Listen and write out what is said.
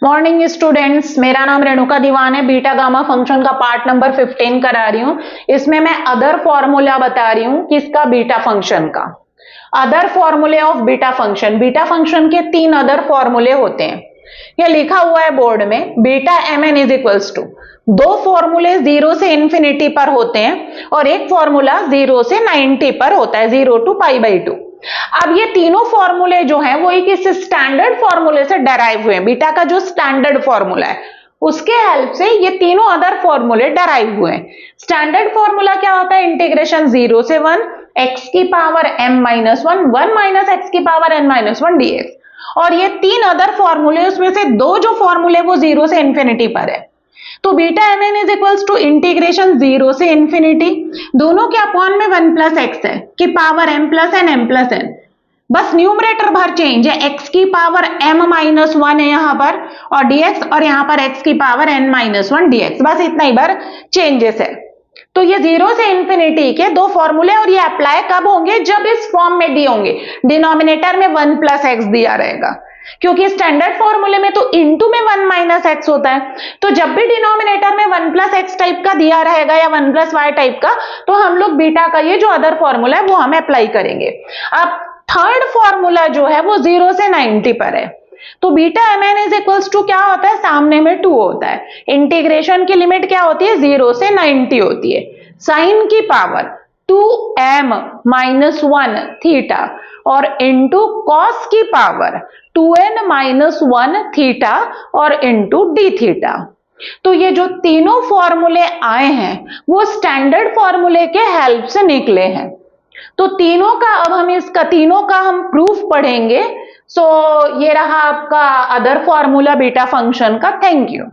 Morning students, मेरा नाम रेणुका दीवान है। बीटा गामा फंक्शन का पार्ट नंबर 15 करा रही हूं। इसमें मैं अदर फॉर्मूला बता रही हूं किसका, बीटा फंक्शन का। अदर फॉर्मूले of beta function. Beta function के 3 अदर फॉर्मूले होते हैं। ये लिखा हुआ है बोर्ड में, beta mn is equals to 2 फॉर्मूले 0 से इंफिनिटी पर होते हैं और एक फॉर्मूला 0 से 90 पर होता है, 0 to π/2। अब ये तीनों फॉर्मूले जो हैं वो एक इस स्टैंडर्ड फॉर्मूले से डेराइव हुए हैं। बीटा का जो स्टैंडर्ड फॉर्मूला है उसके हेल्प से ये तीनों अदर फॉर्मूले डेराइव हुए हैं। स्टैंडर्ड फॉर्मूला क्या होता है? इंटीग्रेशन 0 से 1 x की पावर m-1 1 माइनस x की पावर n-1 dx। और ये 3 अदर फॉर्मूले, उसमें से 2 जो फॉर्मूले वो 0 से इंफिनिटी पर है। तो beta mn is equals to integration 0 से इंफिनिटी, दोनों के अपॉन में 1 प्लस एक्स है की power m plus n m plus n। बस न्यूमरेटर भर चेंज है, x की पावर m-1 है यहां पर और dx, और यहां पर x की पावर n-1 dx, बस इतना ही भर चेंजेस है। तो ये 0 से इंफिनिटी के 2 फॉर्मूले, और ये अप्लाई कब होंगे? जब इस फॉर्म में दी होंगे, डिनोमिनेटर में 1 प्लस एक्स दिया रहेगा, क्योंकि स्टैंडर्ड फॉर्मूले में तो इनटू में 1 माइनस एक्स होता है। तो जब भी डिनोमिनेटर में 1 प्लस एक्स टाइप का दिया रहेगा या 1 प्लस वाई टाइप का, तो हम लोग बीटा का ये जो अदर फॉर्मूला है वो हम अप्लाई करेंगे। अब थर्ड फॉर्मूला जो है वो 0 से 90 पर है। तो beta mn is equals to क्या होता है? सामने में 2 होता है। इंटीग्रेशन की लिमिट क्या होती है? 0 से 90 होती है। साइन की पावर 2m-1 थीटा और इंटू कॉस की पावर 2n-1 थीटा और इंटू डी थीटा। तो ये जो तीनों फॉर्मूले आए हैं वो स्टैंडर्ड फॉर्मूले के हेल्प से निकले हैं। तो तीनों का अब हम प्रूफ पढ़ेंगे। सो ये रहा आपका अदर फॉर्मूला बीटा फंक्शन का। Thank you.